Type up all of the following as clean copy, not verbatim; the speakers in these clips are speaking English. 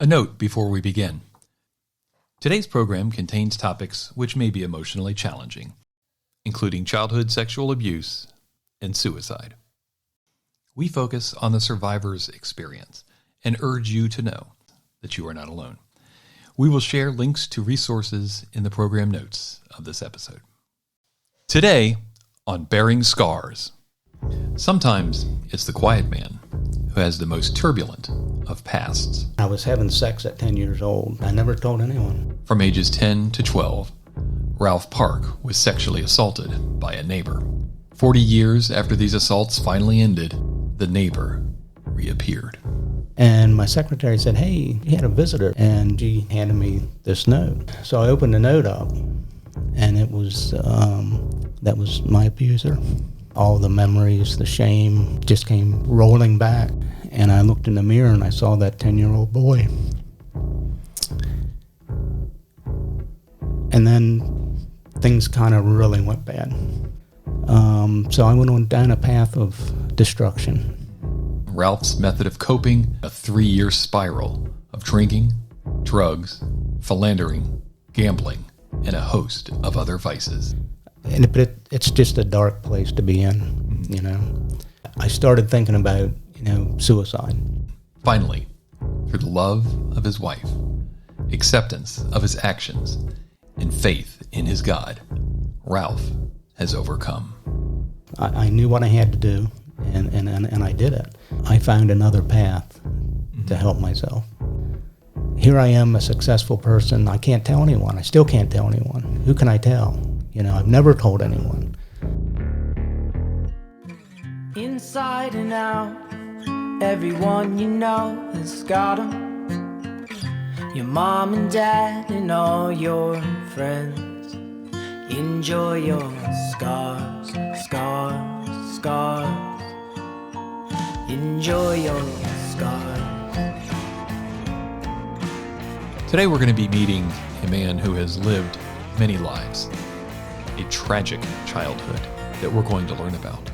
A note before we begin. Today's program contains topics which may be emotionally challenging, including childhood sexual abuse and suicide. We focus on the survivor's experience and urge you to know that you are not alone. We will share links to resources in the program notes of this episode. Today on Bearing Scars. Sometimes it's the quiet man who has the most turbulent of pasts. I was having sex at 10 years old. I never told anyone. From ages 10 to 12, Ralph Park was sexually assaulted by a neighbor. 40 years after these assaults finally ended, the neighbor reappeared. And my secretary said, hey, he had a visitor, and she handed me this note. So I opened the note up, and it was, that was my abuser. All the memories, the shame just came rolling back. And I looked in the mirror and I saw that 10-year-old boy. And then things kind of really went bad. So I went on down a path of destruction. Ralph's method of coping, a 3-year spiral of drinking, drugs, philandering, gambling, and a host of other vices. But it's just a dark place to be in, you know. I started thinking about, suicide. Finally, through the love of his wife, acceptance of his actions, and faith in his God, Ralph has overcome. I knew what I had to do, and I did it. I found another path to help myself. Here I am, a successful person. I can't tell anyone. I still can't tell anyone. Who can I tell? I've never told anyone. Inside and out, everyone you know has got 'em. Your mom and dad and all your friends. Enjoy your scars, scars, scars. Enjoy your scars. Today we're going to be meeting a man who has lived many lives, a tragic childhood that we're going to learn about,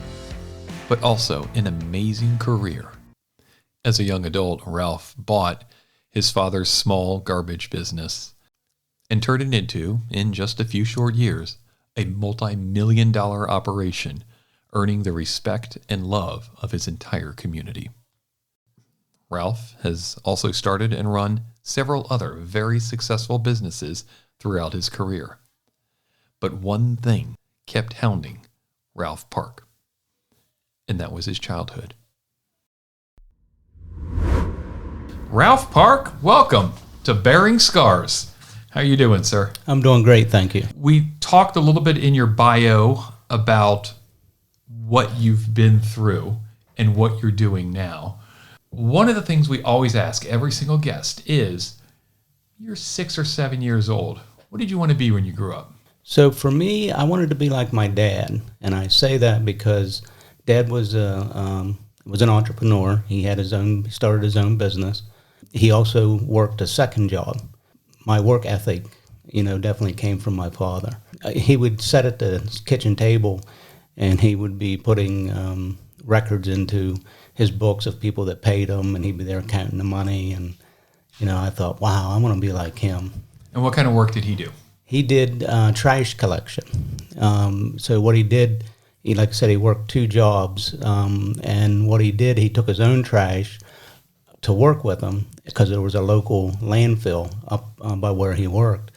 but also an amazing career. As a young adult, Ralph bought his father's small garbage business and turned it into, in just a few short years, a multi-million-dollar operation, earning the respect and love of his entire community. Ralph has also started and run several other very successful businesses throughout his career. But one thing kept hounding Ralph Park, and that was his childhood. Ralph Park, welcome to Bearing Scars. How are you doing, sir? I'm doing great, thank you. We talked a little bit in your bio about what you've been through and what you're doing now. One of the things we always ask every single guest is, you're 6 or 7 years old. What did you want to be when you grew up? So for me, I wanted to be like my dad, and I say that because Dad was an entrepreneur. He started his own business. He also worked a second job. My work ethic, definitely came from my father. He would sit at the kitchen table, and he would be putting records into his books of people that paid him, and he'd be there counting the money. And I thought, wow, I want to be like him. And what kind of work did he do? He did trash collection. So what he did, like I said, he worked 2 jobs. And what he did, he took his own trash to work with him because there was a local landfill up by where he worked.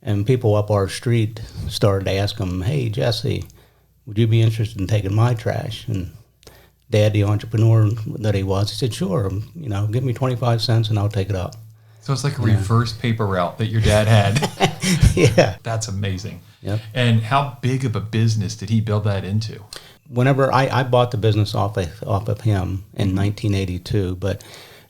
And people up our street started to ask him, hey, Jesse, would you be interested in taking my trash? And Dad, the entrepreneur that he was, he said, sure, give me 25 cents and I'll take it up. So it's like a reverse paper route that your dad had. Yeah. That's amazing. Yep. And how big of a business did he build that into? Whenever I bought the business off of him in 1982, but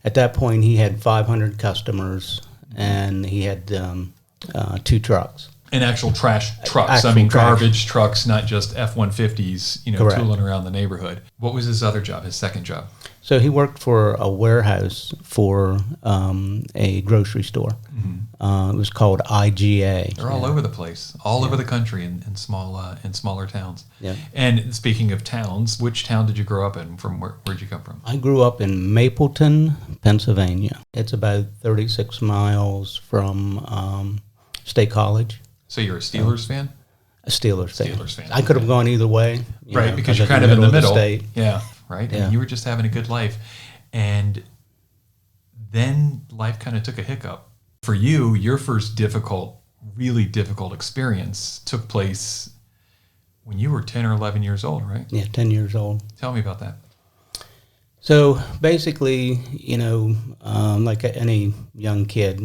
at that point he had 500 customers and he had 2 trucks. And actual trash trucks. Actual I mean, trash. garbage trucks, not just F-150s, Correct. tooling around the neighborhood. What was his other job, his second job? So he worked for a warehouse for a grocery store. It was called IGA. They're all over the place, all over the country in smaller towns. Yeah. And speaking of towns, which town did you grow up in? Where'd you come from? I grew up in Mapleton, Pennsylvania. It's about 36 miles from State College. So you're a Steelers fan? A Steelers fan. Steelers fan, I could have okay. gone either way. Right, because you're kind of in the middle. State. Yeah, right? Yeah. And you were just having a good life. And then life kind of took a hiccup. For you, your first really difficult experience took place when you were 10 or 11 years old, right? Yeah, 10 years old. Tell me about that. So basically, like any young kid,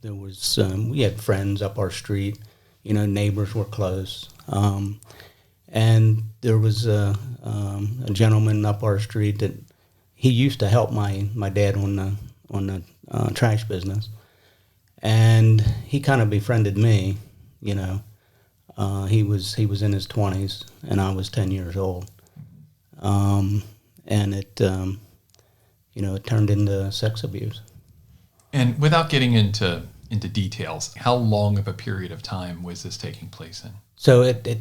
there was, we had friends up our street, neighbors were close. And there was a gentleman up our street that he used to help my dad on the trash business. And he kind of befriended me, He was in his 20s and I was 10 years old. And it turned into sex abuse. And without getting into details, how long of a period of time was this taking place in? So it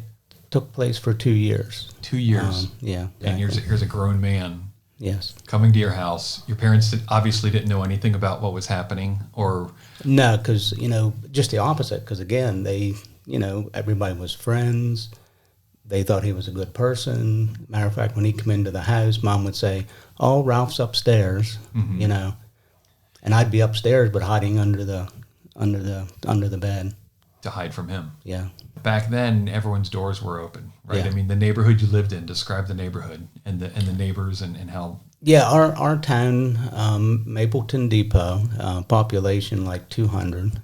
took place for 2 years. 2 years. Yeah. And here's a grown man Yes. coming to your house. Your parents obviously didn't know anything about what was happening, or No, because, just the opposite. Because, again, they, everybody was friends. They thought he was a good person. Matter of fact, when he'd come into the house, Mom would say, "Oh, Ralph's upstairs," and I'd be upstairs, but hiding under the bed. to hide from him. Yeah. Back then, everyone's doors were open, right? Yeah. I mean, the neighborhood you lived in. Describe the neighborhood and the neighbors and how. Yeah, our town, Mapleton Depot, population like 200.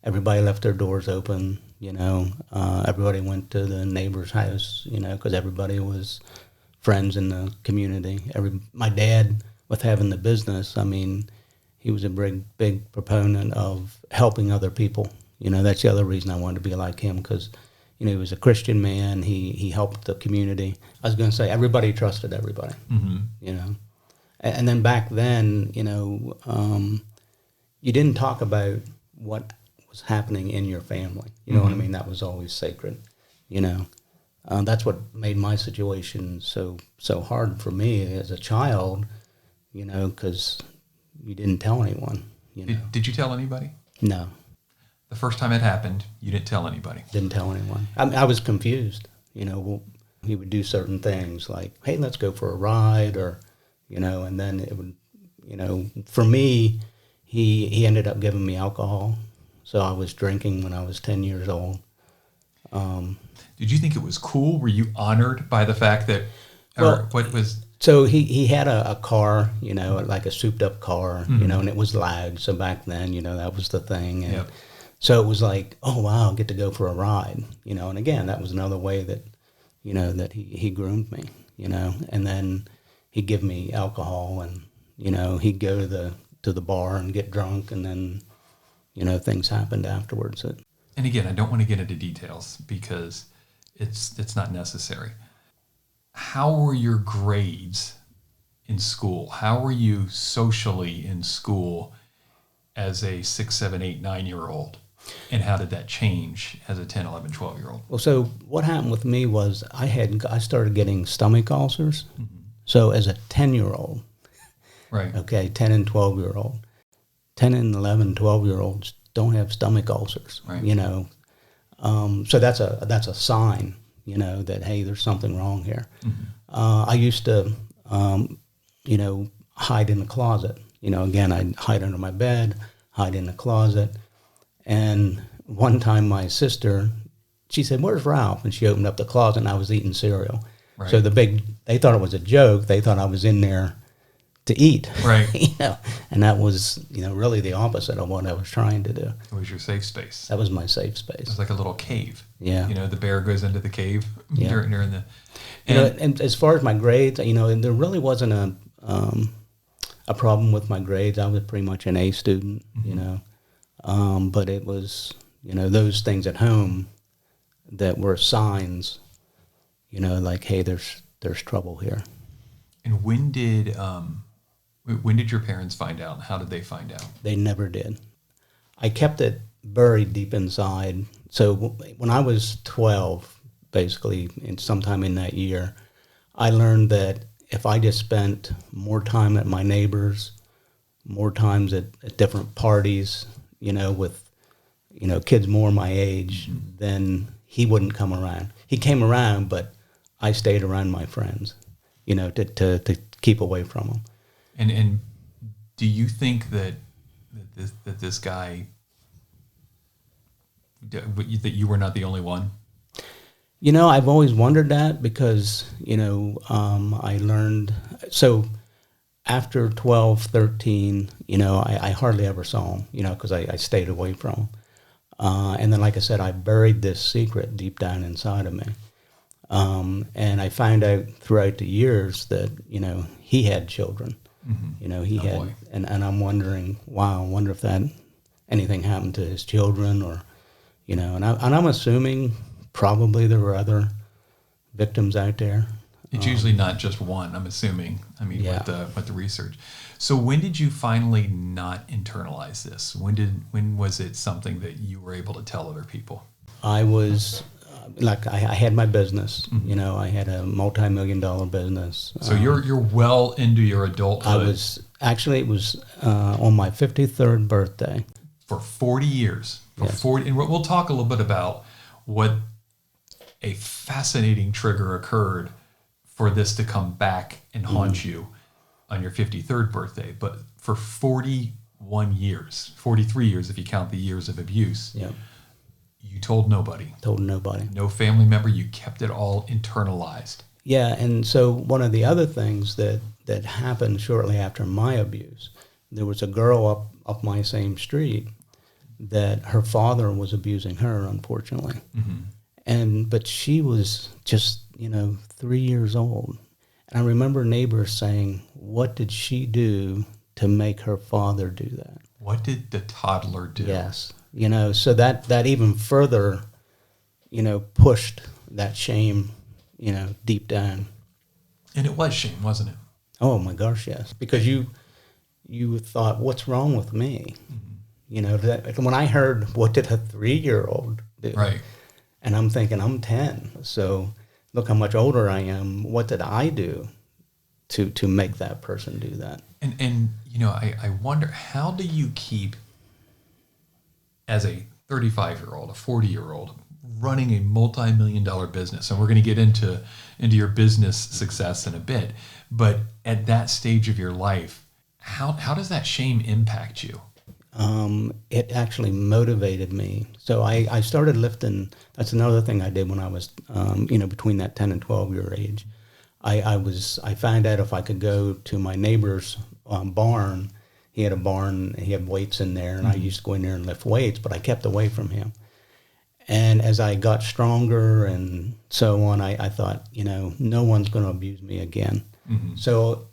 Everybody left their doors open. Everybody went to the neighbor's house. Because everybody was friends in the community. My dad, with having the business, I mean, he was a big proponent of helping other people. That's the other reason I wanted to be like him, because, he was a Christian man. He helped the community. I was going to say, everybody trusted everybody, And then back then, you didn't talk about what was happening in your family. You know what I mean? That was always sacred, That's what made my situation so hard for me as a child, because you didn't tell anyone, Did you tell anybody? No. The first time it happened, you didn't tell anybody. Didn't tell anyone. I was confused. He would do certain things like, "Hey, let's go for a ride," or, and then it would, for me, he ended up giving me alcohol. So I was drinking when I was 10 years old. Did you think it was cool? Were you honored by the fact that, Well, what was? So he had a car, like a souped up car, and it was loud. So back then, that was the thing. And Yep. so it was like, oh, wow, I'll get to go for a ride, And again, that was another way that, that he groomed me, And then he'd give me alcohol and, he'd go to the bar and get drunk. And then, things happened afterwards. And again, I don't want to get into details because it's not necessary. How were your grades in school? How were you socially in school as a 6, 7, 8, 9-year-old? And how did that change as a 10, 11, 12-year-old? Well, so what happened with me was I started getting stomach ulcers. So as a 10-year-old, Right. okay, 10 and 12-year-old, 10 and 11, 12-year-olds don't have stomach ulcers, Right. So that's a sign, that, hey, there's something wrong here. I used to, hide in the closet. Again, I'd hide under my bed, hide in the closet. And one time my sister, she said, "Where's Ralph?" And she opened up the closet and I was eating cereal. Right. So they thought it was a joke. They thought I was in there to eat. Right. And that was, really the opposite of what I was trying to do. It was your safe space. That was my safe It space. was like a little cave. Yeah. The bear goes into the cave Yeah. during the. And as far as my grades, and there really wasn't a problem with my grades. I was pretty much an A student, but it was, those things at home that were signs, like, hey, there's trouble here. And when did your parents find out? How did they find out? They never did. I kept it buried deep inside. So when I was 12, basically, and sometime in that year, I learned that if I just spent more time at my neighbors, more times at different parties, with, kids more my age, then he wouldn't come around. He came around, but I stayed around my friends, to keep away from them. And do you think that this guy, that you were not the only one? I've always wondered that because, I learned, so after 12, 13, I hardly ever saw him, because I stayed away from him. And then, like I said, I buried this secret deep down inside of me. And I found out throughout the years that, he had children. He had, boy. and I'm wondering, wow, I wonder if anything happened to his children or, and I'm assuming probably there were other victims out there. It's usually not just one, I'm assuming. Yeah. With the research. So when did you finally not internalize this? When was it something that you were able to tell other people? I was, I had my business. I had a multi-million-dollar business. So you're well into your adulthood. It was on my 53rd birthday. For 40 years. Yes. And we'll talk a little bit about what a fascinating trigger occurred for this to come back and haunt you on your 53rd birthday. But for 41 years, 43 years if you count the years of abuse, you told nobody. Told nobody. No family member. You kept it all internalized. Yeah, and so one of the other things that happened shortly after my abuse, there was a girl up my same street that her father was abusing her, unfortunately. But she was just, 3 years old. And I remember neighbors saying, what did she do to make her father do that? What did the toddler do? Yes. So that even further, pushed that shame, deep down. And it was shame, wasn't it? Oh my gosh, yes. Because you thought, what's wrong with me? When I heard, what did a 3-year-old do? Right. And I'm thinking, I'm 10. So look how much older I am. What did I do to make that person do that? And I wonder, how do you keep, as a 35-year-old, a 40-year-old, running a multi-million-dollar business? And we're going to get into your business success in a bit. But at that stage of your life, how does that shame impact you? It actually motivated me. So I started lifting. That's another thing I did when I was, between that 10 and 12 year age. I found out if I could go to my neighbor's barn. He had a barn. He had weights in there, and I used to go in there and lift weights, but I kept away from him. And as I got stronger and so on, I thought, no one's going to abuse me again. So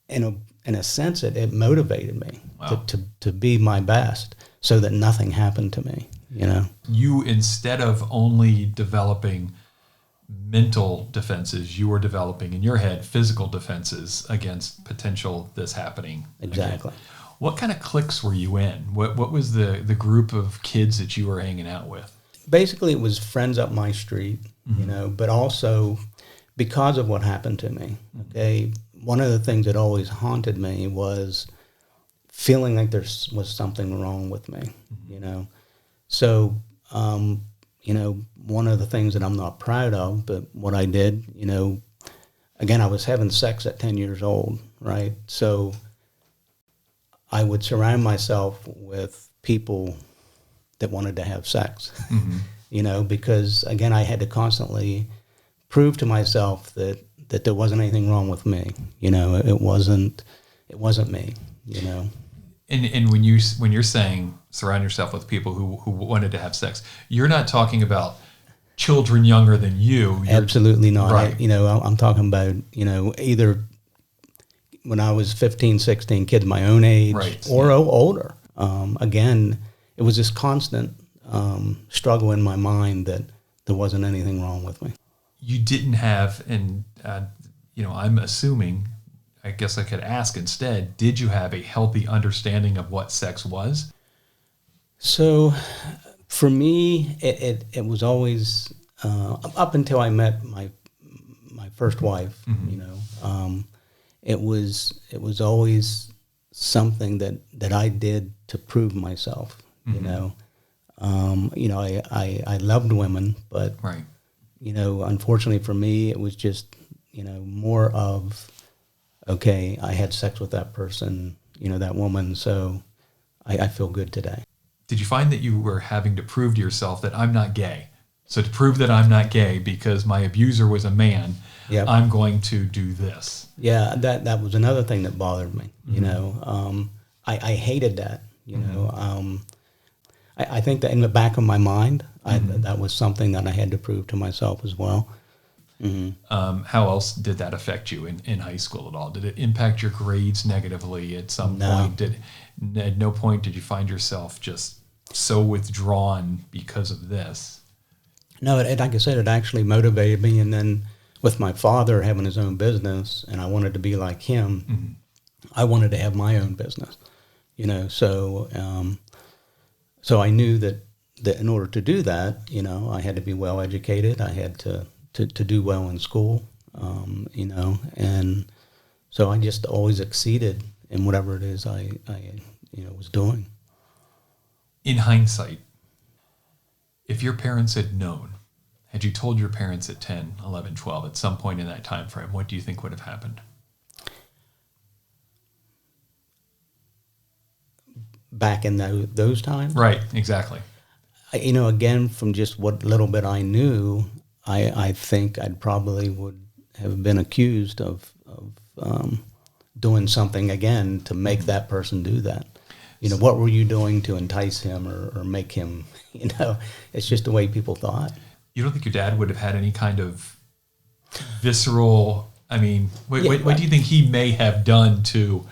in a sense, it motivated me to be my best so that nothing happened to me, You, instead of only developing mental defenses, you were developing in your head physical defenses against potential this happening. Exactly. Again. What kind of cliques were you in? What was the group of kids that you were hanging out with? Basically, it was friends up my street, but also because of what happened to me, okay? One of the things that always haunted me was feeling like there was something wrong with me, So, one of the things that I'm not proud of, but what I did, again, I was having sex at 10 years old, right? So I would surround myself with people that wanted to have sex, because, again, I had to constantly prove to myself that there wasn't anything wrong with me. It wasn't me, And when you're saying surround yourself with people who wanted to have sex, you're not talking about children younger than you. Absolutely not. Right. I'm talking about, either when I was 15, 16, kids my own age, right. or older. Again, it was this constant struggle in my mind that there wasn't anything wrong with me. You didn't have, and I'm assuming, I guess I could ask instead, did you have a healthy understanding of what sex was? So for me, it was always, up until I met my first wife, it was always something that I did to prove myself, I loved women, but, right. Unfortunately for me, it was just, more of, okay, I had sex with that person, that woman, so I feel good today. Did you find that you were having to prove to yourself that I'm not gay? So to prove that I'm not gay because my abuser was a man, Yep. I'm going to do this. Yeah, that was another thing that bothered me. I hated that. I think that in the back of my mind, that was something that I had to prove to myself as well. How else did that affect you in high school at all? Did it impact your grades negatively at some point? At no point did you find yourself just so withdrawn because of this? No, like I said, it actually motivated me. And then with my father having his own business, and I wanted to be like him, I wanted to have my own business. So I knew that in order to do that, I had to be well educated. I had to do well in school, and so I just always exceeded in whatever it is I was doing. In hindsight, if your parents had known, had you told your parents at 10, 11, 12, at some point in that time frame, what do you think would have happened? Back in those times? Right, exactly. Again, from just what little bit I knew, I think I'd probably would have been accused of doing something again to make that person do that. What were you doing to entice him or make him, it's just the way people thought. You don't think your dad would have had any kind of visceral, what do you think he may have done to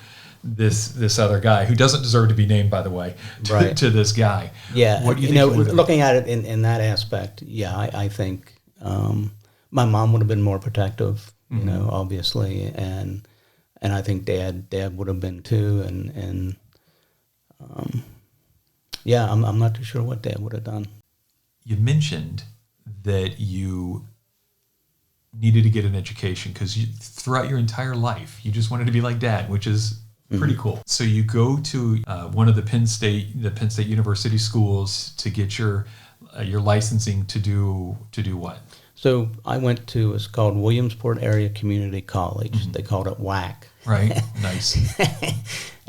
this other guy who doesn't deserve to be named, by the way, to this guy? Yeah. What do you think looking at it in that aspect, yeah, I think my mom would have been more protective, obviously, and I think dad would have been too, and I'm not too sure what dad would have done. You mentioned that you needed to get an education because throughout your entire life, you just wanted to be like dad, which is pretty cool. So you go to one of the Penn State University schools to get your licensing to do what? So I went to, it's called Williamsport Area Community College. They called it WAC. Right, nice.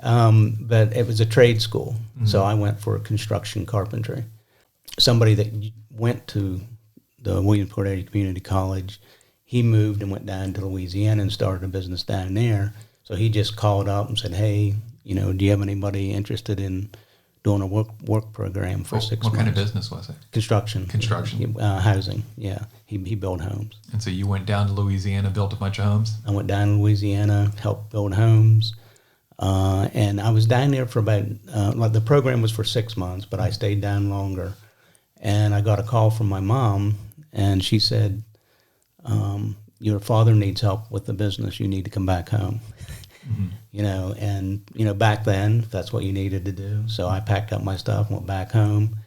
But it was a trade school, so I went for construction carpentry. Somebody that went to the Williamsport Area Community College, he moved and went down to Louisiana and started a business down there. So he just called up and said, hey, do you have anybody interested in doing a work program for 6 months? What kind of business was it? Construction. Housing, yeah. He built homes. And so you went down to Louisiana, built a bunch of homes? I went down to Louisiana, helped build homes. And I was down there for about, the program was for 6 months, but I stayed down longer. And I got a call from my mom, and she said, your father needs help with the business. You need to come back home. Back then, that's what you needed to do. So I packed up my stuff, went back home,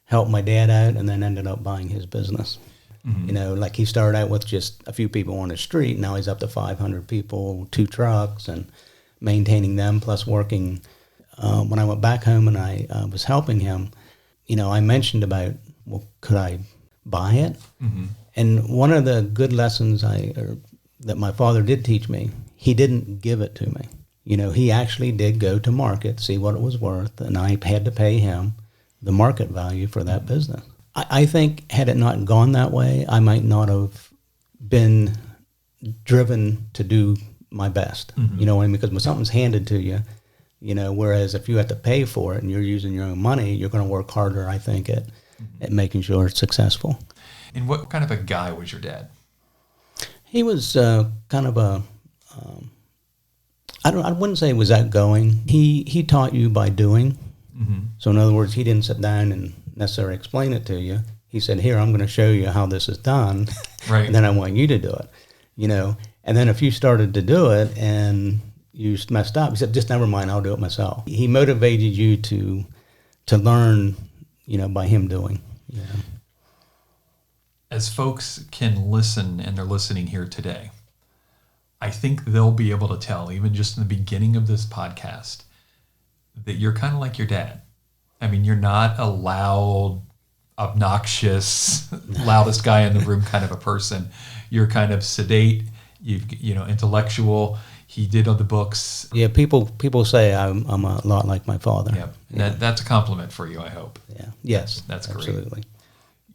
helped my dad out, and then ended up buying his business. He started out with just a few people on the street. Now he's up to 500 people, 2 trucks, and maintaining them, plus working. When I went back home and I was helping him, I mentioned about, well, could I buy it? And one of the good lessons that my father did teach me, he didn't give it to me. He actually did go to market, see what it was worth, and I had to pay him the market value for that business. I think had it not gone that way, I might not have been driven to do my best. Because when something's handed to you, whereas if you have to pay for it and you're using your own money, you're going to work harder, I think, at making sure it's successful. And what kind of a guy was your dad? He was kind of a, I wouldn't say he was outgoing. He taught you by doing. So in other words, he didn't sit down and necessarily explain it to you. He said, here, I'm going to show you how this is done. Right. And then I want you to do it, you know. And then if you started to do it and you messed up, he said, just never mind, I'll do it myself. He motivated you to learn, you know, by him doing, you know. As folks can listen, and they're listening here today, I think they'll be able to tell, even just in the beginning of this podcast, that you're kind of like your dad. I mean, you're not a loud, obnoxious, loudest guy in the room kind of a person. You're kind of sedate, intellectual. He did on the books. Yeah, people say I'm a lot like my father. Yeah, that's a compliment for you, I hope. Yeah, yes, that's great. Absolutely.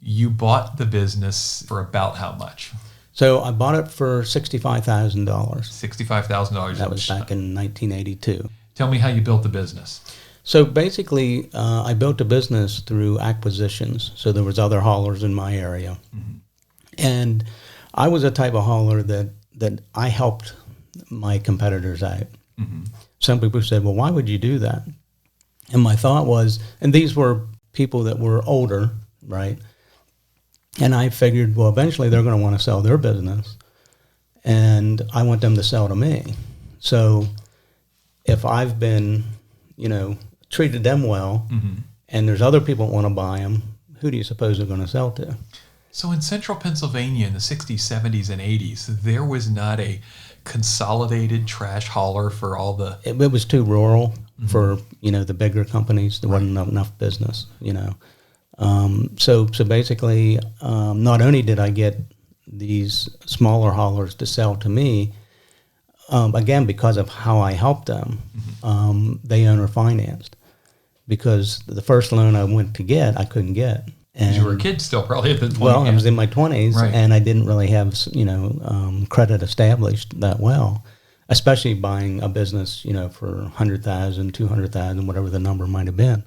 You bought the business for about how much? So I bought it for $65,000. $65,000. That was back in 1982. Tell me how you built the business. So basically, I built a business through acquisitions. So there was other haulers in my area. Mm-hmm. And I was a type of hauler that I helped my competitors out. Mm-hmm. Some people said, well, why would you do that? And my thought was, and these were people that were older, right? And I figured, well, eventually they're going to want to sell their business, and I want them to sell to me. So if I've been, treated them well, mm-hmm. and there's other people that want to buy them, who do you suppose they're going to sell to? So in central Pennsylvania in the 60s, 70s, and 80s, there was not a consolidated trash hauler for all the... It was too rural mm-hmm. for, the bigger companies. There wasn't enough business, So basically, not only did I get these smaller haulers to sell to me, again, because of how I helped them, mm-hmm. They owner financed. Because the first loan I went to get, I couldn't get. And you were a kid still, probably at the point. Well, I was in my 20s, right. And I didn't really have, credit established that well, especially buying a business, for $100,000, $200,000, whatever the number might have been.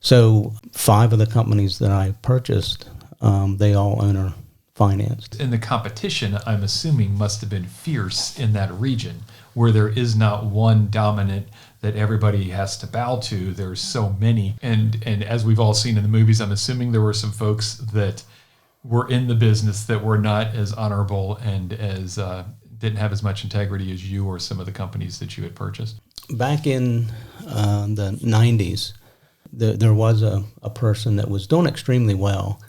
So 5 of the companies that I purchased, they all owner financed. And the competition, I'm assuming, must have been fierce in that region, where there is not one dominant that everybody has to bow to. There's so many. And as we've all seen in the movies, I'm assuming there were some folks that were in the business that were not as honorable and as didn't have as much integrity as you or some of the companies that you had purchased. Back in the 90s, there was a person that was doing extremely well.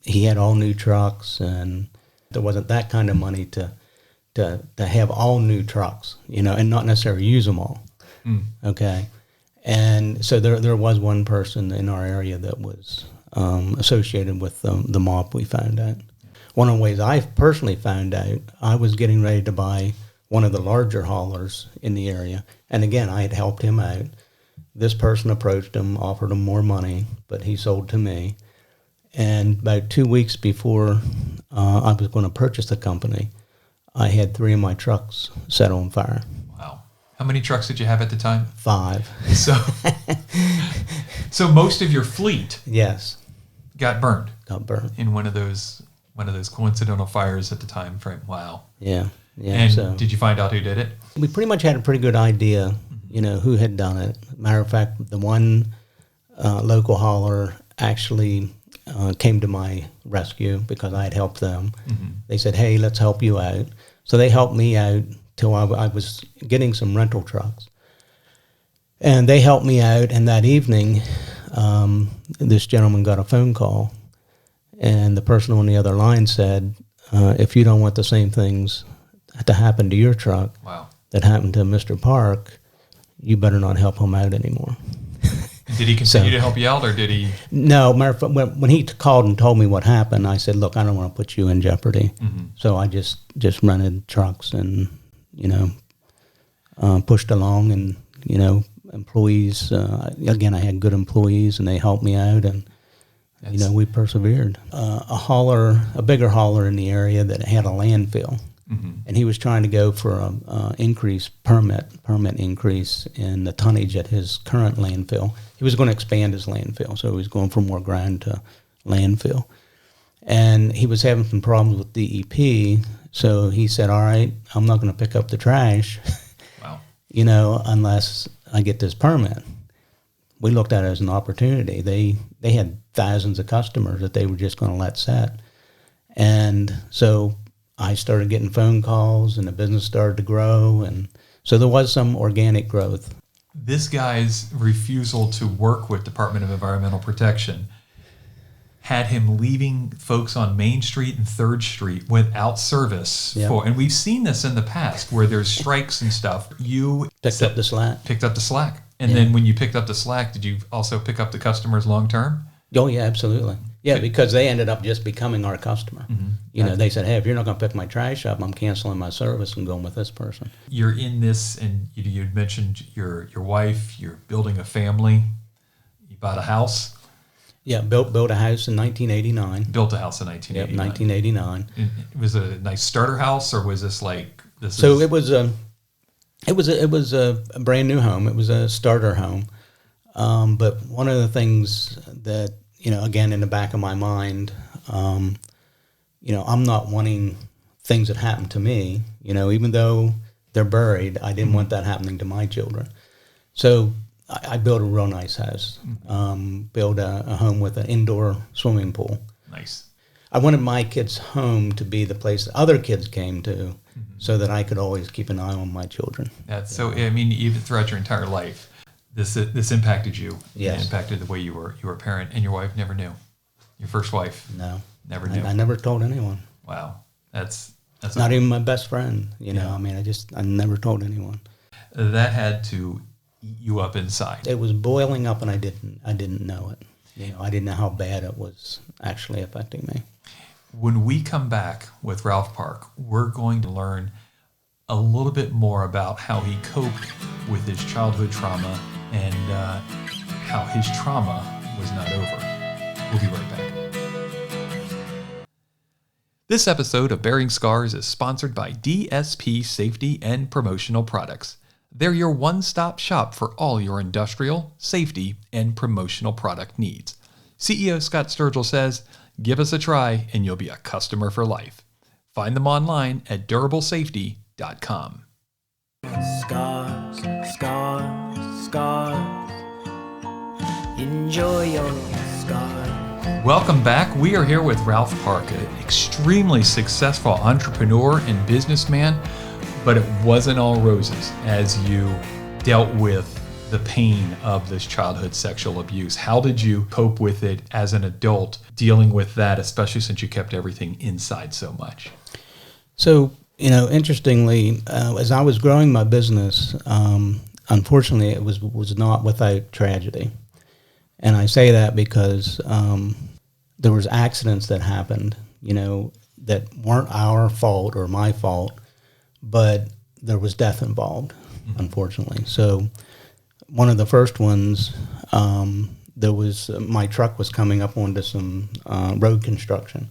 He had all new trucks, and there wasn't that kind of money to have all new trucks, and not necessarily use them all. Mm. Okay. And so there was one person in our area that was associated with the mob, we found out. One of the ways I personally found out, I was getting ready to buy one of the larger haulers in the area. And again, I had helped him out. This person approached him, offered him more money, but he sold to me. And about 2 weeks before I was going to purchase the company, I had 3 of my trucks set on fire. Wow. How many trucks did you have at the time? 5. So most of your fleet yes, got burned. Got burned. In one of those coincidental fires at the time frame. Wow. Yeah. And did you find out who did it? We pretty much had a pretty good idea, who had done it. Matter of fact, the one local hauler actually came to my rescue because I had helped them. Mm-hmm. They said, hey, let's help you out. So they helped me out till I was getting some rental trucks. And they helped me out, and that evening, this gentleman got a phone call, and the person on the other line said, if you don't want the same things to happen to your truck wow. that happened to Mr. Park, you better not help him out anymore. Did he continue to help you out, or did he? No, when he called and told me what happened, I said, look, I don't want to put you in jeopardy. Mm-hmm. So I just rented trucks and, pushed along, and, employees, again, I had good employees, and they helped me out, and, we persevered. A bigger hauler in the area that had a landfill. Mm-hmm. And he was trying to go for a permit increase in the tonnage at his current landfill. He was going to expand his landfill, so he was going from more ground to landfill. And he was having some problems with DEP, so he said, all right, I'm not going to pick up the trash, wow. Unless I get this permit. we looked at it as an opportunity. They had thousands of customers that they were just going to let set. And so I started getting phone calls, and the business started to grow. And so there was some organic growth. This guy's refusal to work with Department of Environmental Protection had him leaving folks on Main Street and 3rd Street without service. Yep. And we've seen this in the past where there's strikes and stuff. You Picked up the slack. Picked up the slack. And Yeah. then when you picked up the slack, did you also pick up the customers long term? Oh, yeah, absolutely. Yeah, because they ended up just becoming our customer. You know, they said, hey, if you're not going to pick my trash up, I'm canceling my service and going with this person. You're in this, and you mentioned your wife, you're building a family, you bought a house. Yeah, built a house in 1989. Built a house in 1989. Yep, 1989. It was a nice starter house, or was this like this? So it was a brand new home. It was a starter home. But one of the things that, you know, again, in the back of my mind, you know, I'm not wanting things that happen to me, you know, even though they're buried, I didn't want that happening to my children. So I built a real nice house, built a home with an indoor swimming pool. Nice. I wanted my kids' home to be the place that other kids came to, so that I could always keep an eye on my children. That's so. I mean, even throughout your entire life, this impacted you. Yes. It impacted the way you were a parent, and your wife never knew. Your first wife. No, Never knew. I never told anyone. Wow. That's Not even my best friend. You know, Yeah. I mean, I never told anyone. that had to eat you up inside. It was boiling up, and I didn't know it. You know, I didn't know how bad it was actually affecting me. When we come back with Ralph Park, we're going to learn a little bit more about how he coped with his childhood trauma and how his trauma was not over. We'll be right back. This episode of Bearing Scars is sponsored by DSP Safety and Promotional Products. They're your one-stop shop for all your industrial, safety, and promotional product needs. CEO Scott Sturgill says, give us a try and you'll be a customer for life. Find them online at durablesafety.com. Scars, scars, scars. Enjoy your scars. Welcome back. We are here with Ralph Park, an extremely successful entrepreneur and businessman, but it wasn't all roses as you dealt with the pain of this childhood sexual abuse. How did you cope with it as an adult, dealing with that, especially since you kept everything inside so much? So, you know, interestingly, as I was growing my business, unfortunately, it was not without tragedy. And I say that because there was accidents that happened, you know, that weren't our fault or my fault, but there was death involved, unfortunately. So one of the first ones, there was my truck was coming up onto some road construction,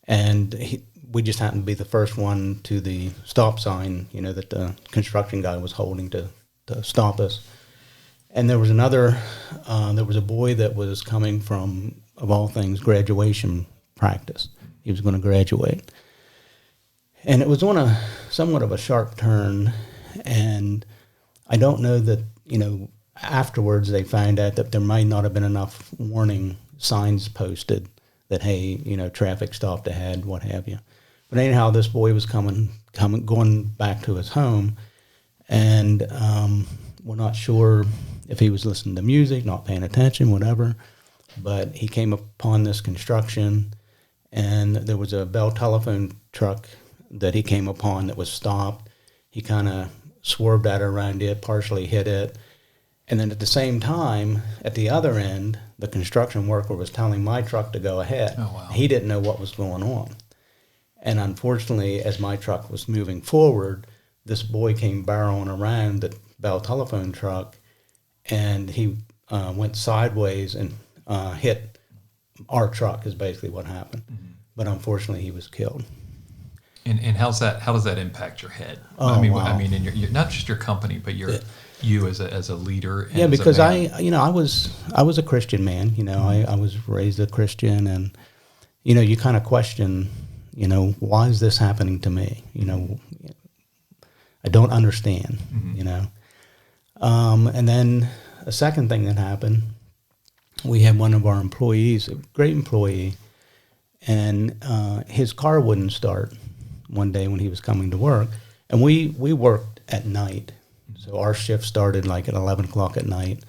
and we just happened to be the first one to the stop sign, you know, that the construction guy was holding to stop us. And there was there was a boy that was coming from, of all things, graduation practice. He was going to graduate. And it was on somewhat of a sharp turn, and I don't know that, you know, afterwards they found out that there might not have been enough warning signs posted that, hey, you know, traffic stopped ahead, what have you. But anyhow, this boy was going back to his home, and we're not sure if he was listening to music, not paying attention, whatever. But he came upon this construction, and there was a Bell telephone truck that he came upon that was stopped. He kind of swerved out around it, partially hit it. And then at the same time, at the other end, the construction worker was telling my truck to go ahead. Oh, wow. He didn't know what was going on. And unfortunately, as my truck was moving forward, this boy came barreling around the Bell telephone truck, and he went sideways and hit our truck is basically what happened. Mm-hmm. But unfortunately, he was killed. And how does that impact your head? Oh, I mean, wow. I mean, in your not just your company, but you as a leader. And yeah, as because a man. I was a Christian man. You know, I was raised a Christian, and you know, you kind of question, you know, why is this happening to me? You know, I don't understand. Mm-hmm. You know, and then a second thing that happened, we had one of our employees, a great employee, and his car wouldn't start one day when he was coming to work. And we worked at night. So our shift started like at 11 o'clock at night,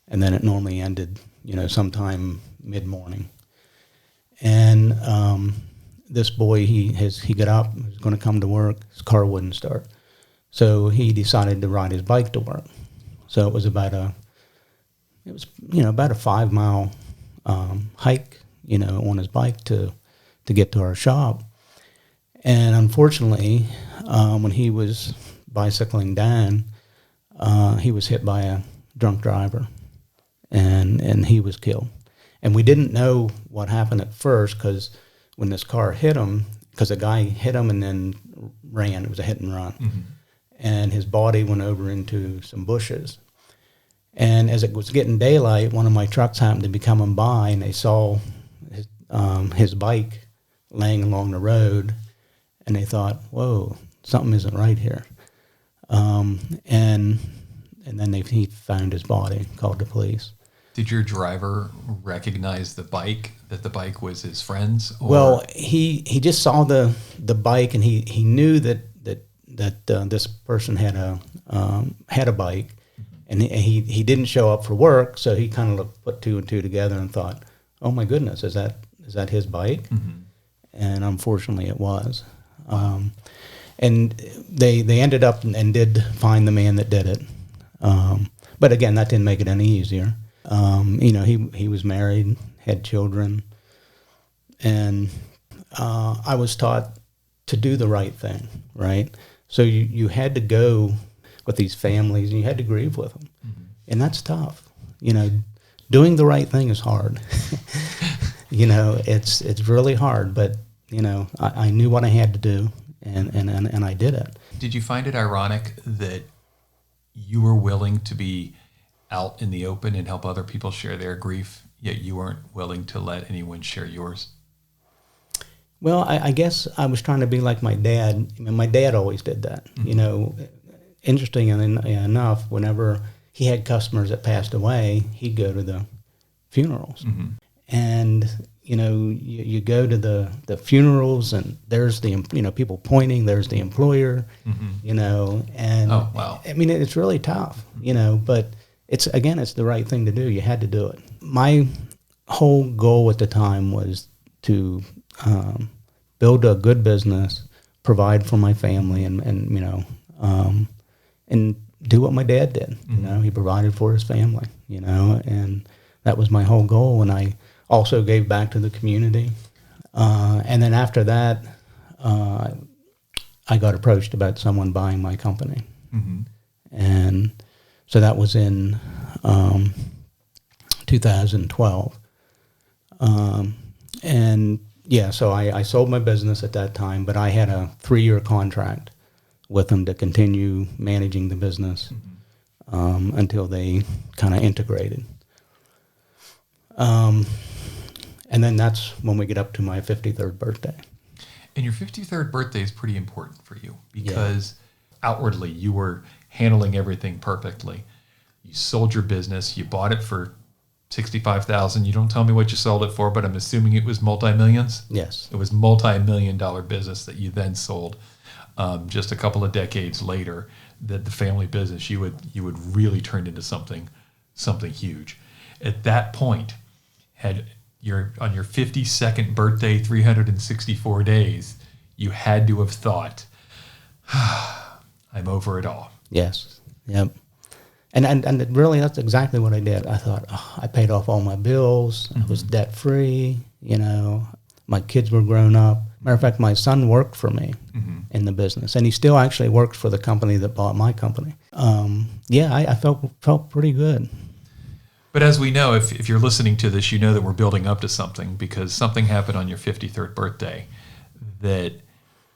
and then it normally ended, sometime mid-morning. And this boy, he got up, he was going to come to work, his car wouldn't start. So he decided to ride his bike to work. So it was about a 5-mile hike, on his bike to get to our shop. And unfortunately, when he was bicycling down, he was hit by a drunk driver, and he was killed. And we didn't know what happened at first, because when this car hit him, because a guy hit him and then ran, it was a hit and run. Mm-hmm. And his body went over into some bushes. And as it was getting daylight, one of my trucks happened to be coming by, and they saw his bike laying along the road, and they thought, whoa, something isn't right here. And then he found his body, called the police. Did your driver recognize that the bike was his friend's? Or? Well, he just saw the bike, and he knew that this person had a bike, and he didn't show up for work, so he kind of put two and two together and thought, oh my goodness, is that his bike? Mm-hmm. And unfortunately, it was. And they ended up and did find the man that did it. But again, that didn't make it any easier. He was married, had children, and I was taught to do the right thing, right? So you had to go with these families, and you had to grieve with them. Mm-hmm. And that's tough. Doing the right thing is hard. It's really hard, but, I knew what I had to do, and I did it. Did you find it ironic that you were willing to be out in the open and help other people share their grief, yet you weren't willing to let anyone share yours? Well, I guess I was trying to be like my dad. I mean, my dad always did that. Mm-hmm. Interestingly enough, whenever he had customers that passed away, he'd go to the funerals. Mm-hmm. And, you go to the funerals, and there's the, people pointing, there's the employer, mm-hmm. And oh, wow. I mean, it's really tough, but it's the right thing to do. You had to do it. My whole goal at the time was to build a good business, provide for my family, and do what my dad did. Mm-hmm. He provided for his family, and that was my whole goal. And I also gave back to the community. And then after that, I got approached about someone buying my company. Mm-hmm. And so that was in 2012. And yeah, so I sold my business at that time, but I had a 3-year contract with them to continue managing the business until they kind of integrated. And then that's when we get up to my 53rd birthday. And your 53rd birthday is pretty important for you because outwardly you were handling everything perfectly. You sold your business. You bought it for $65,000. You don't tell me what you sold it for, but I'm assuming it was multi-millions? Yes. It was multi-million-dollar business that you then sold just a couple of decades later, that the family business you would really turn into something huge. At that point, on your 52nd birthday, 364 days, you had to have thought, I'm over it all. Yes. Yep. And really, that's exactly what I did. I thought, I paid off all my bills. Mm-hmm. I was debt free. My kids were grown up. Matter of fact, my son worked for me in the business, and he still actually works for the company that bought my company. I felt pretty good. But as we know, if you're listening to this, you know that we're building up to something, because something happened on your 53rd birthday that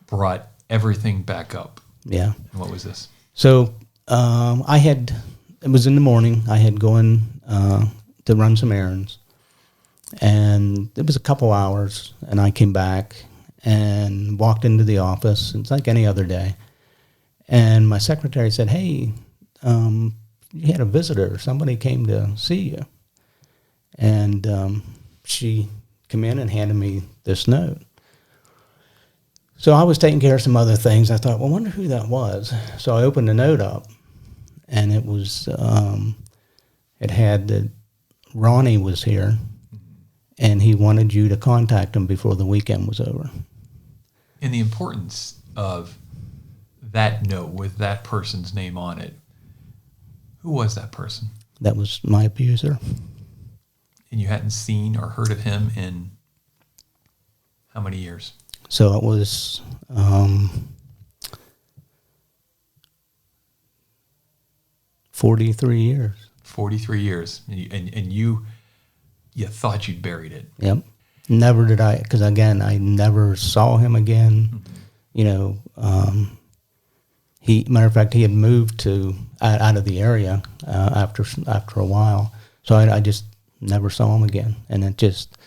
brought everything back up. Yeah. And what was this? So it was in the morning. I had gone to run some errands, and it was a couple hours, and I came back and walked into the office. It's like any other day. And my secretary said, hey, you had a visitor. Somebody came to see you. And she came in and handed me this note. So I was taking care of some other things. I thought, well, I wonder who that was. So I opened the note up, and it was, it had that Ronnie was here, and he wanted you to contact him before the weekend was over. And the importance of that note with that person's name on it. Who was that person? That was my abuser. And you hadn't seen or heard of him in how many years? So it was 43 years. 43 years. And you thought you'd buried it. Yep. Never did I, because again, I never saw him again. Mm-hmm. You know, matter of fact, he had moved out of the area after a while. So I just never saw him again. And it just,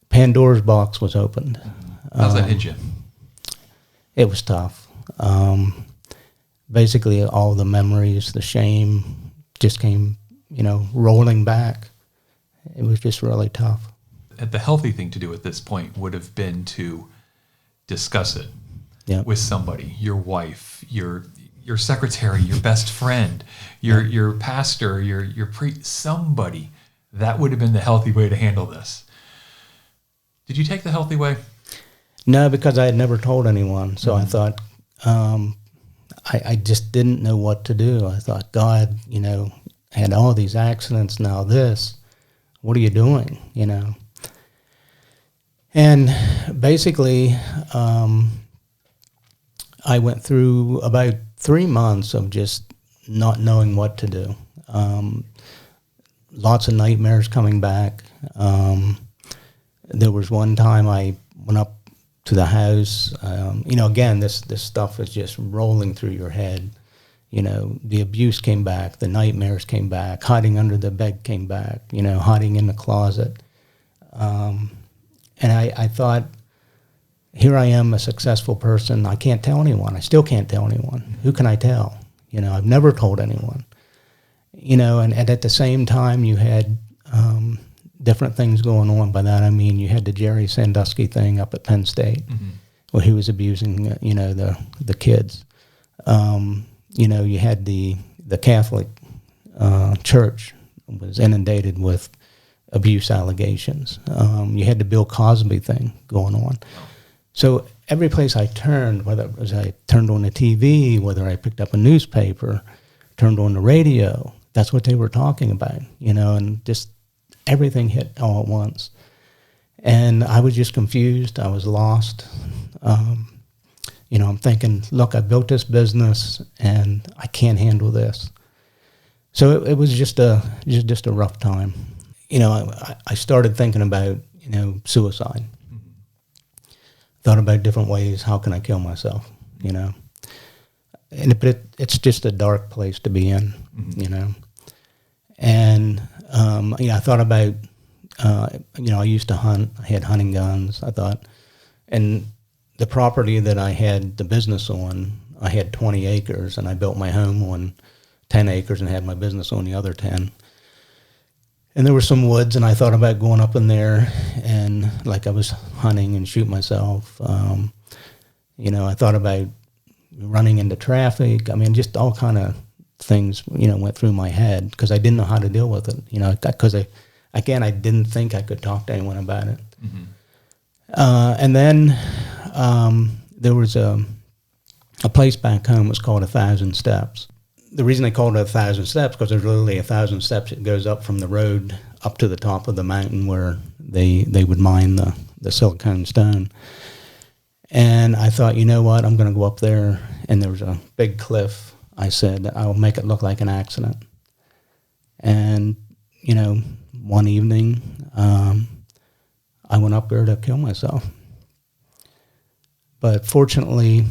Pandora's box was opened. How's that hit you? It was tough. Basically, all the memories, the shame just came, rolling back. It was just really tough. The healthy thing to do at this point would have been to discuss it with somebody, your wife, your secretary, your best friend, your pastor, your priest, somebody. That would have been the healthy way to handle this. Did you take the healthy way? No, because I had never told anyone. So I thought, I just didn't know what to do. I thought, God, had all these accidents, now this. What are you doing, And basically, I went through about 3 months of just not knowing what to do. Lots of nightmares coming back. There was one time I went up to the house. Again, this stuff is just rolling through your head. The abuse came back, the nightmares came back, hiding under the bed came back, hiding in the closet. And I thought, here I am, a successful person. I can't tell anyone. I still can't tell anyone. Who can I tell? I've never told anyone. And at the same time, you had different things going on. By that, I mean, you had the Jerry Sandusky thing up at Penn State, where he was abusing, the kids. You had the Catholic Church was inundated with abuse allegations. You had the Bill Cosby thing going on. So every place I turned, whether it was I turned on the TV, whether I picked up a newspaper, turned on the radio, that's what they were talking about, and just everything hit all at once. And I was just confused. I was lost. I'm thinking, look, I built this business and I can't handle this. So it was just a rough time. I started thinking about, suicide. Thought about different ways. How can I kill myself? But it's just a dark place to be in, And, I thought about, I used to hunt. I had hunting guns. I thought, and the property that I had the business on, I had 20 acres, and I built my home on 10 acres and had my business on the other 10. And there were some woods, and I thought about going up in there and like I was hunting and shoot myself. I thought about running into traffic. I mean, just all kind of things, went through my head because I didn't know how to deal with it. Because I didn't think I could talk to anyone about it. Mm-hmm. And then there was a place back home. It was called 1,000 Steps. The reason they called it 1,000 Steps because there's literally 1,000 steps. It goes up from the road up to the top of the mountain where they would mine the silicone stone. And I thought, you know what, I'm going to go up there. And there was a big cliff. I said, I'll make it look like an accident. And, one evening, I went up there to kill myself. But fortunately,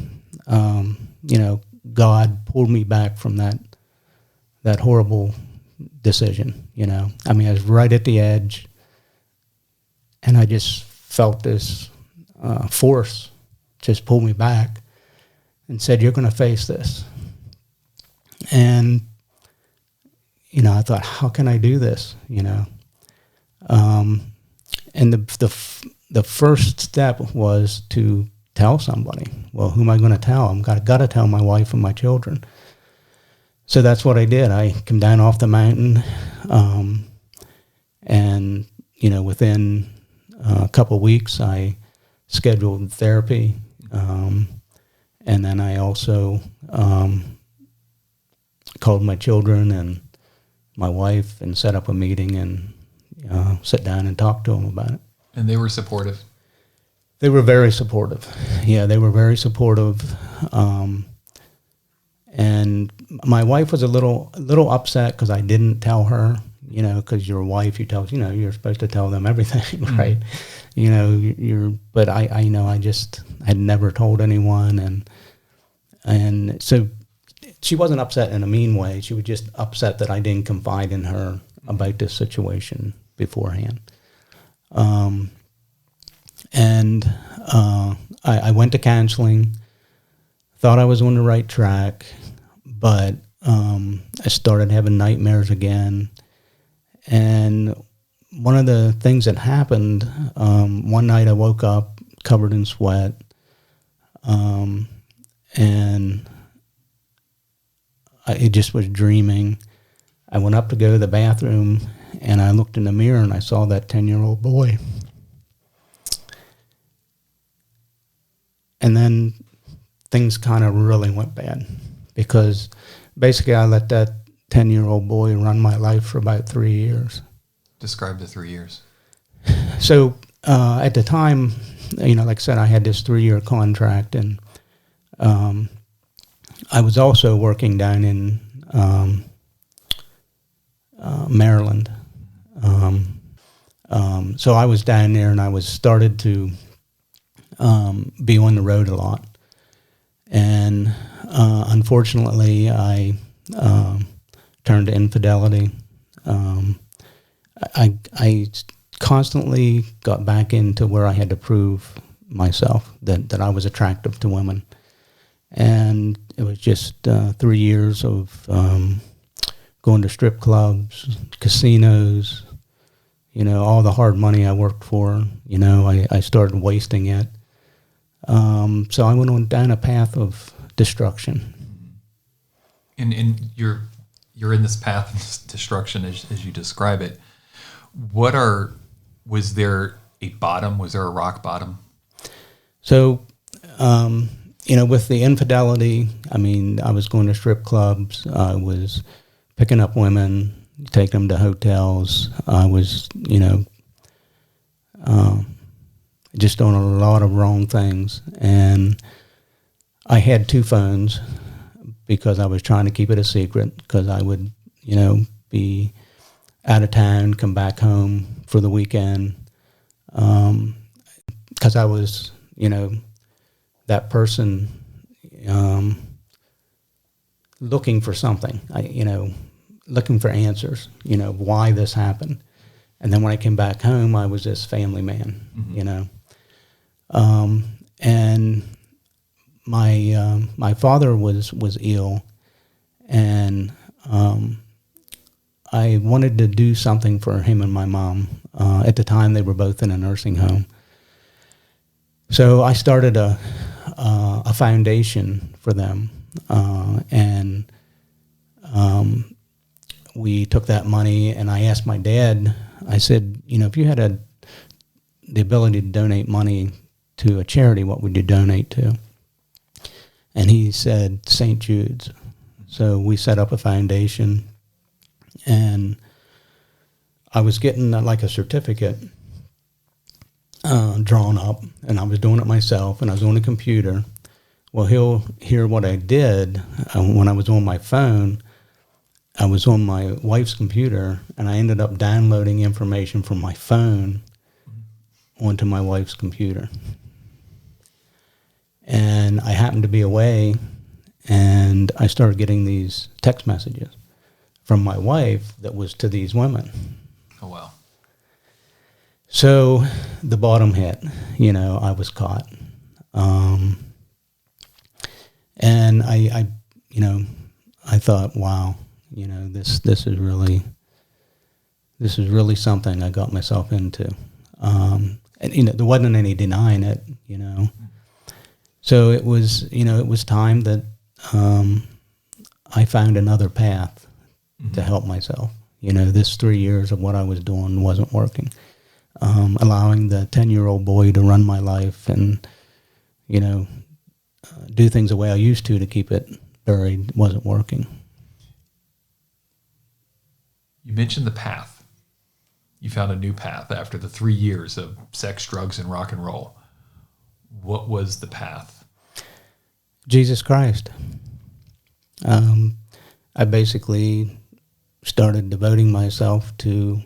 God pulled me back from that horrible decision, I mean, I was right at the edge, and I just felt this force just pull me back and said, you're going to face this. And I thought, how can I do this? And the first step was to tell somebody. Well, who am I going to tell? I'm got to tell my wife and my children. So that's what I did. I came down off the mountain, and within a couple of weeks, I scheduled therapy, and then I also called my children and my wife and set up a meeting and sit down and talk to them about it. And they were supportive? They were very supportive. Yeah, they were very supportive. And my wife was a little upset because I didn't tell her, because your wife, you're supposed to tell them everything, right? But I just had never told anyone. And so she wasn't upset in a mean way. She was just upset that I didn't confide in her about this situation beforehand. I went to counseling, thought I was on the right track, but I started having nightmares again. And one of the things that happened, one night I woke up covered in sweat, and I just was dreaming. I went up to go to the bathroom, and I looked in the mirror, and I saw that 10-year-old boy. And then things kind of really went bad, because basically I let that 10-year-old boy run my life for about 3 years. Describe the 3 years. So at the time, like I said, I had this 3-year contract, and I was also working down in Maryland. So I was down there, and I was started to be on the road a lot. And unfortunately, I turned to infidelity. I constantly got back into where I had to prove myself that I was attractive to women. And it was just 3 years of going to strip clubs, casinos, all the hard money I worked for, I started wasting it. So I went on down a path of destruction. And you're in this path of destruction as you describe it. Was there a bottom? Was there a rock bottom? So, with the infidelity, I was going to strip clubs. I was picking up women, taking them to hotels. I was, just doing a lot of wrong things. And I had 2 phones because I was trying to keep it a secret, because I would, be out of town, come back home for the weekend. Because I was, that person looking for something, looking for answers, why this happened. And then when I came back home, I was this family man, and my father was ill, and I wanted to do something for him and my mom. At the time, they were both in a nursing home. So I started a foundation for them, and we took that money, and I asked my dad, I said, if you had the ability to donate money to a charity, what would you donate to? And he said St. Jude's. So we set up a foundation, and I was getting like a certificate drawn up, and I was doing it myself, and I was on a computer. Well, he'll hear what I did when I was on my phone. I was on my wife's computer, and I ended up downloading information from my phone onto my wife's computer. And I happened to be away, and I started getting these text messages from my wife that was to these women. Oh, wow. So the bottom hit, I was caught. And I thought, wow, This is really something I got myself into. And there wasn't any denying it. So it was time that I found another path to help myself. This 3 years of what I was doing wasn't working. Allowing the 10-year-old boy to run my life and, do things the way I used to keep it buried wasn't working. You mentioned the path. You found a new path after the 3 years of sex, drugs, and rock and roll. What was the path? Jesus Christ. I basically started devoting myself to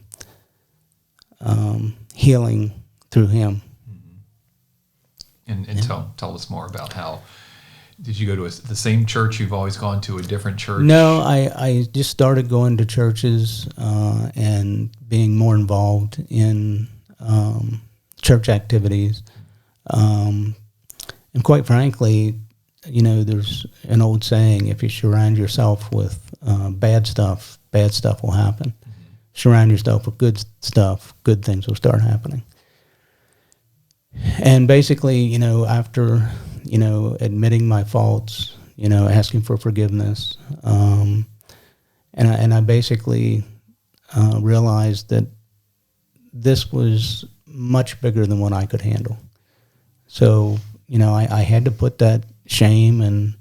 healing through Him. And tell us more about how. Did you go to the same church you've always gone to, a different church? No, I just started going to churches and being more involved in church activities. And quite frankly, there's an old saying, if you surround yourself with bad stuff will happen. Surround yourself with good stuff, good things will start happening. And basically, after, admitting my faults, asking for forgiveness, and I basically realized that this was much bigger than what I could handle. So, I had to put that shame and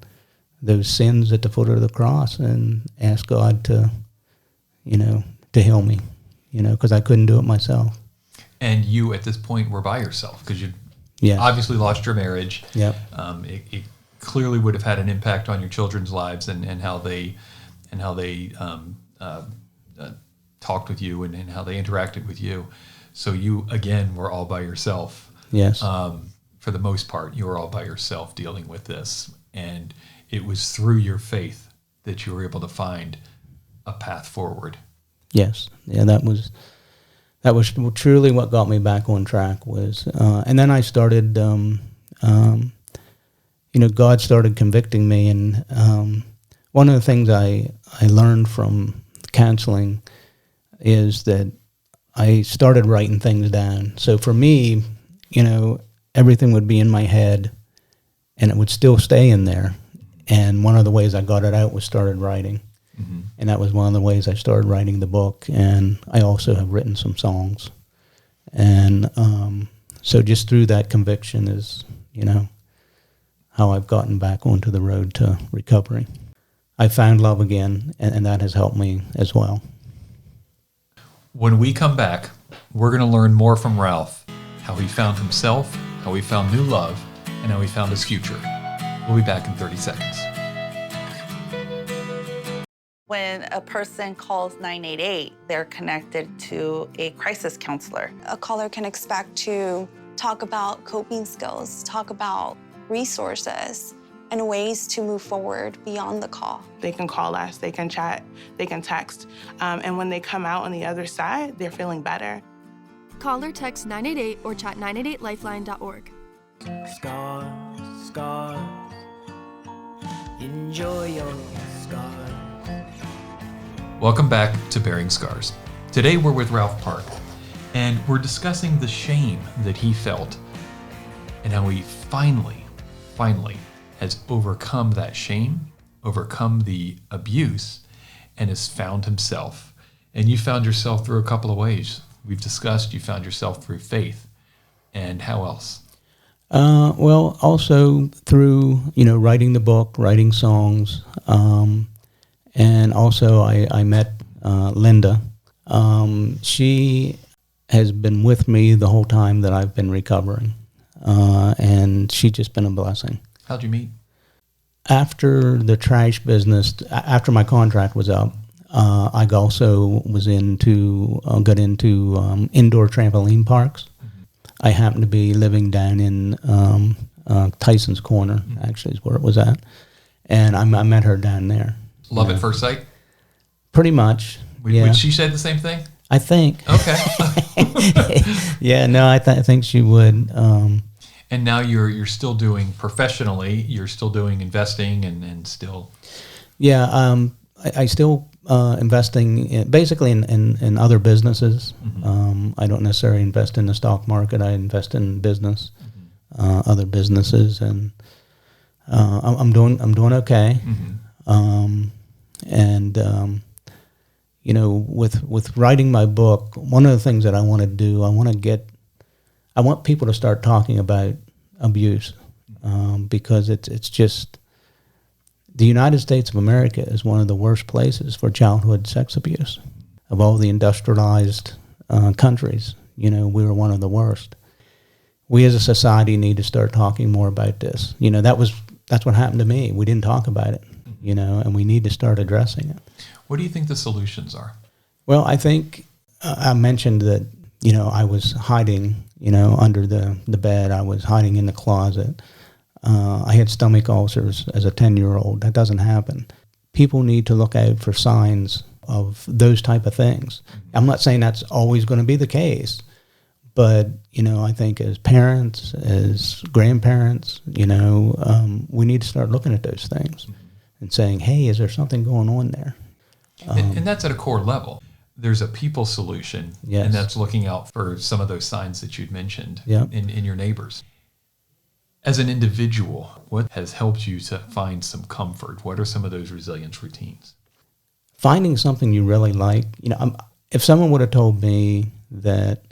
those sins at the foot of the cross and ask God to heal me, because I couldn't do it myself. And you, at this point, were by yourself because you obviously lost your marriage. Yep. It clearly would have had an impact on your children's lives and how they talked with you and how they interacted with you. So you, again, were all by yourself. Yes. For the most part, you were all by yourself dealing with this. And it was through your faith that you were able to find a path forward. Yes. Yeah, that was truly what got me back on track was, and then I started, God started convicting me. And one of the things I learned from counseling is that I started writing things down. So for me, everything would be in my head and it would still stay in there. And one of the ways I got it out was started writing. Mm-hmm. And that was one of the ways I started writing the book. And I also have written some songs. And so just through that conviction is, how I've gotten back onto the road to recovery. I found love again, and that has helped me as well. When we come back, we're going to learn more from Ralph, how he found himself, how he found new love, and how he found his future. We'll be back in 30 seconds. When a person calls 988, they're connected to a crisis counselor. A caller can expect to talk about coping skills, talk about resources, and ways to move forward beyond the call. They can call us, they can chat, they can text, and when they come out on the other side, they're feeling better. Call or text 988 or chat 988lifeline.org. Scars, scars, enjoy your scars. Welcome back to Bearing Scars. Today we're with Ralph Park, and we're discussing the shame that he felt and how he finally has overcome that shame, overcome the abuse, and has found himself. And you found yourself through a couple of ways. We've discussed you found yourself through faith. And how else? Well, also through, writing the book, writing songs. And also I met Linda. She has been with me the whole time that I've been recovering. And she's just been a blessing. How'd you meet? After the trash business, after my contract was up, I also was got into indoor trampoline parks. Mm-hmm. I happened to be living down in Tyson's Corner, mm-hmm. actually is where it was at. And I met her down there. Love at first sight? Pretty much. Would she say the same thing? I think. Okay. Yeah, no, I think she would. And now you're still doing professionally, you're still doing investing and still. Yeah, I still investing basically in other businesses. I don't necessarily invest in the stock market. I invest in business, other businesses, and I'm doing okay. With writing my book, one of the things that I want to do, I want people to start talking about abuse, because it's just, the United States of America is one of the worst places for childhood sex abuse. Of all the industrialized countries, we're one of the worst. We as a society need to start talking more about this. That's what happened to me. We didn't talk about it, and we need to start addressing it. What do you think the solutions are? Well, I think I mentioned that, I was hiding, under the bed. I was hiding in the closet. I had stomach ulcers as a 10-year-old. That doesn't happen. People need to look out for signs of those type of things. I'm not saying that's always going to be the case, but, I think as parents, as grandparents, we need to start looking at those things and saying, hey, is there something going on there? And that's at a core level. There's a people solution, yes. And that's looking out for some of those signs that you'd mentioned in your neighbors. As an individual, what has helped you to find some comfort? What are some of those resilience routines? Finding something you really like. If someone would have told me that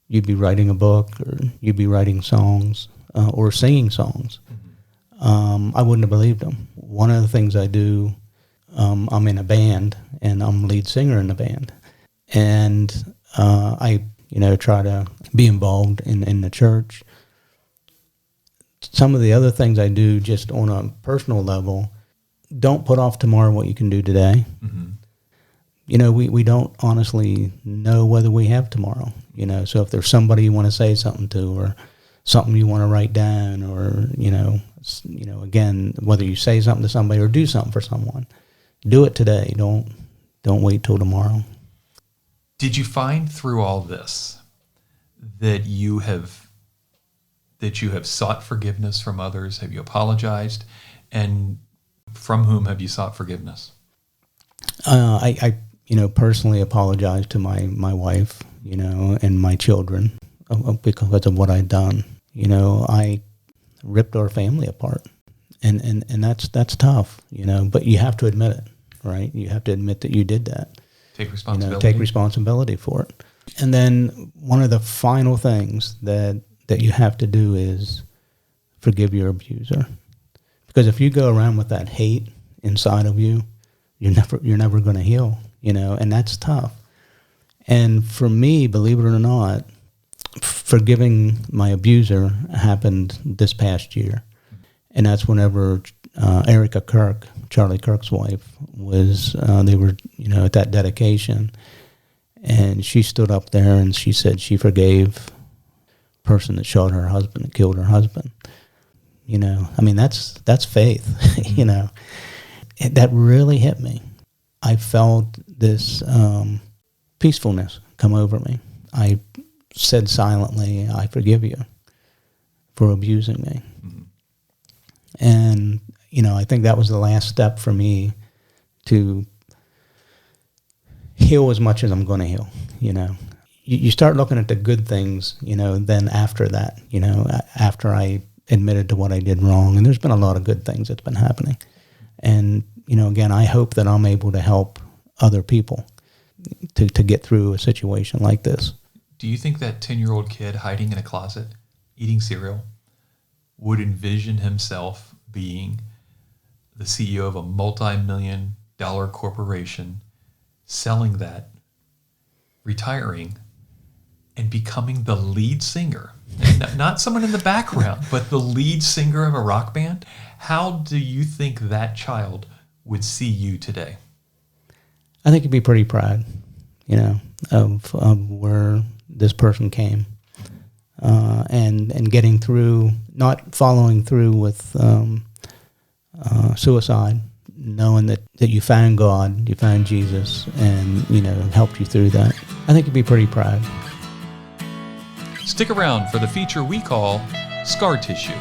you'd be writing a book or you'd be writing songs or singing songs, I wouldn't have believed them. One of the things I do, I'm in a band and I'm lead singer in the band. And I, try to be involved in the church. Some of the other things I do just on a personal level, don't put off tomorrow what you can do today. We don't honestly know whether we have tomorrow, so if there's somebody you want to say something to or something you want to write down or, again, whether you say something to somebody or do something for someone, do it today. Don't wait till tomorrow. Did you find through all this that you have sought forgiveness from others? Have you apologized? And from whom have you sought forgiveness? I personally apologize to my wife, and my children because of what I'd done. I ripped our family apart, and that's tough, but you have to admit it, right? You have to admit that you did that. Take responsibility. Take responsibility for it. And then one of the final things that you have to do is forgive your abuser. Because if you go around with that hate inside of you, you're never going to heal, and that's tough. And for me, believe it or not, forgiving my abuser happened this past year. And that's whenever Erica Kirk, Charlie Kirk's wife, was, they were, at that dedication. And she stood up there and she said she forgave the person that shot her husband, that killed her husband. That's faith, That really hit me. I felt this peacefulness come over me. I said silently, I forgive you for abusing me. And, I think that was the last step for me to heal as much as I'm going to heal, You start looking at the good things, then after that, after I admitted to what I did wrong. And there's been a lot of good things that's been happening. And, again, I hope that I'm able to help other people to get through a situation like this. Do you think that 10-year-old kid hiding in a closet, eating cereal, would envision himself being the CEO of a multi-million-dollar corporation, selling that, retiring, and becoming the lead singer? Not someone in the background, but the lead singer of a rock band? How do you think that child would see you today? I think he'd be pretty proud, of where this person came, and getting through, not following through with suicide, knowing that you found God, you found Jesus, and helped you through that. I think he'd be pretty proud. Stick around for the feature we call Scar Tissue.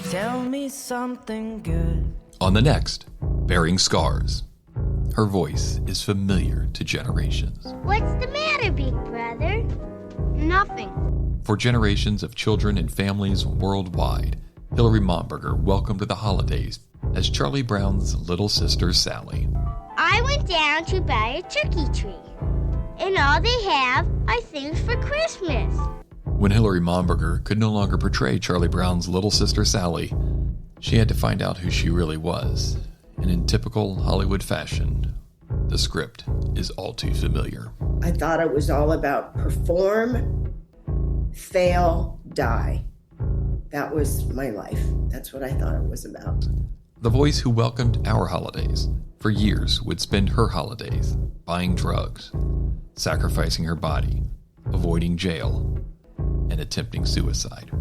Tell me something good. On the next, Bearing Scars. Her voice is familiar to generations. What's the matter, big brother? Nothing. For generations of children and families worldwide, Hillary Momberger welcomed the holidays as Charlie Brown's little sister Sally. I went down to buy a turkey tree, and all they have are things for Christmas. When Hillary Momberger could no longer portray Charlie Brown's little sister Sally, she had to find out who she really was. And in typical Hollywood fashion, the script is all too familiar. I thought it was all about perform, fail, die. That was my life. That's what I thought it was about. The voice who welcomed our holidays for years would spend her holidays buying drugs, sacrificing her body, avoiding jail, and attempting suicide.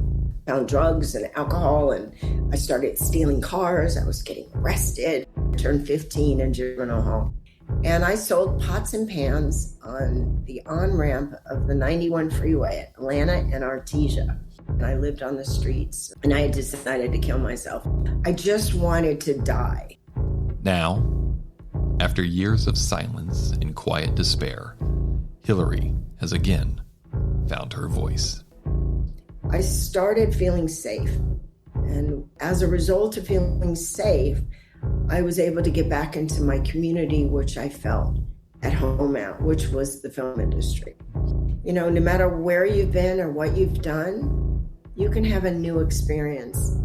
Found drugs and alcohol, and I started stealing cars. I was getting arrested. I turned 15 in juvenile hall. And I sold pots and pans on the on-ramp of the 91 freeway at Atlanta and Artesia. And I lived on the streets, and I had decided to kill myself. I just wanted to die. Now, after years of silence and quiet despair, Hillary has again found her voice. I started feeling safe. And as a result of feeling safe, I was able to get back into my community, which I felt at home at, which was the film industry. You know, no matter where you've been or what you've done, you can have a new experience.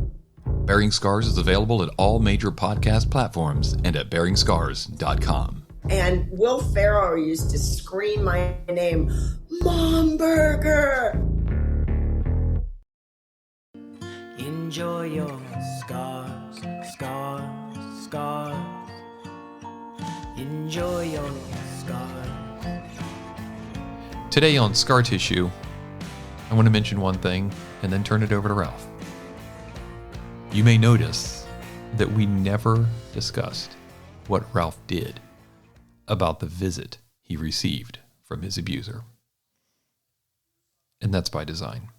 Bearing Scars is available at all major podcast platforms and at bearingscars.com. And Will Ferrell used to scream my name, Momberger! Enjoy your scars, scars, scars. Enjoy your scars. Today on Scar Tissue, I want to mention one thing and then turn it over to Ralph. You may notice that we never discussed what Ralph did about the visit he received from his abuser. And that's by design.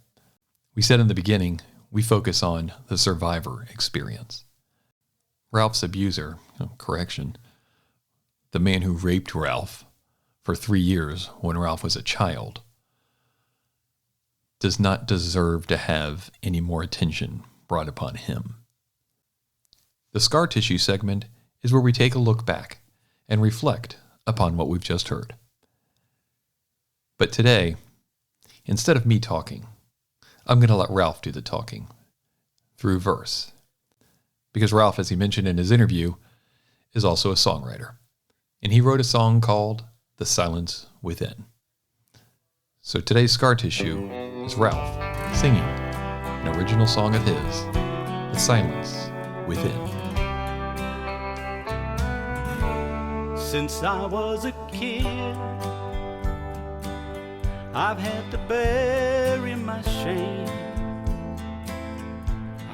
We said in the beginning, we focus on the survivor experience. Ralph's abuser, the man who raped Ralph for 3 years when Ralph was a child, does not deserve to have any more attention brought upon him. The Scar Tissue segment is where we take a look back and reflect upon what we've just heard. But today, instead of me talking, I'm going to let Ralph do the talking through verse. Because Ralph, as he mentioned in his interview, is also a songwriter. And he wrote a song called The Silence Within. So today's Scar Tissue is Ralph singing an original song of his, The Silence Within. Since I was a kid, I've had to bury my shame,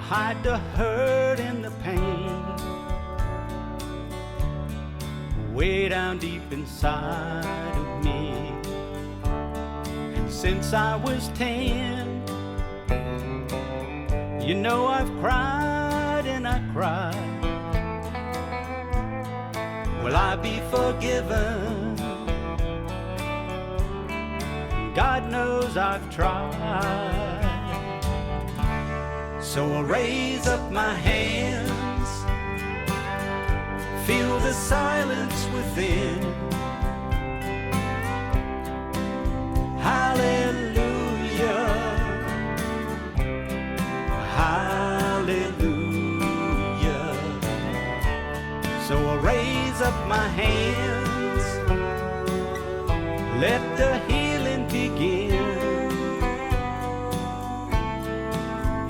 hide the hurt and the pain, way down deep inside of me. And since I was 10, you know I've cried and I cried. Will I be forgiven? God knows I've tried. So I'll raise up my hands, feel the silence within. Hallelujah, hallelujah. So I'll raise up my hands, let the healing begin.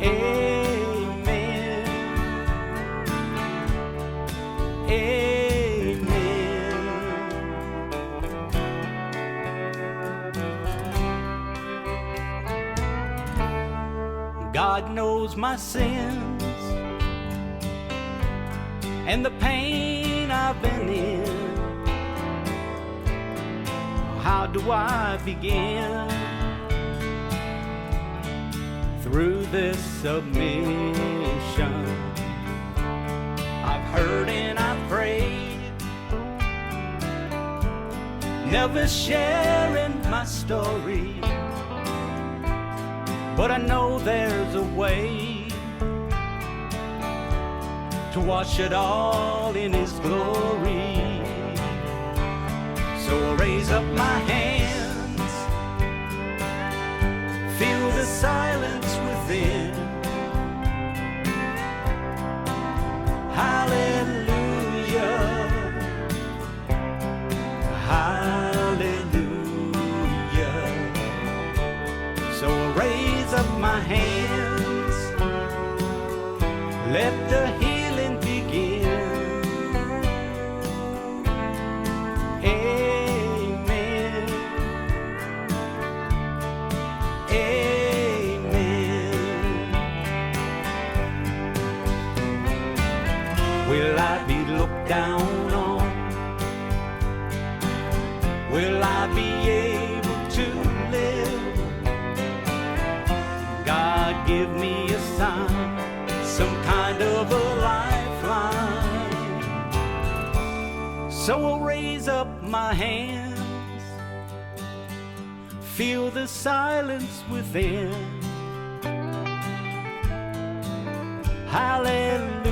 Amen. Amen. God knows my sins and the pain I've been in. How do I begin? Through this submission, I've heard and I've prayed, never sharing my story, but I know there's a way to wash it all in His glory. So I'll raise up my hands, feel the silence within. Hallelujah, hallelujah. So I'll raise up my hands, let the healing begin. Amen, amen. Will I be looked down on? Will I be able to live? God, give me a sign, some kind of a lifeline. So I'll raise up my hands, feel the silence within. Hallelujah,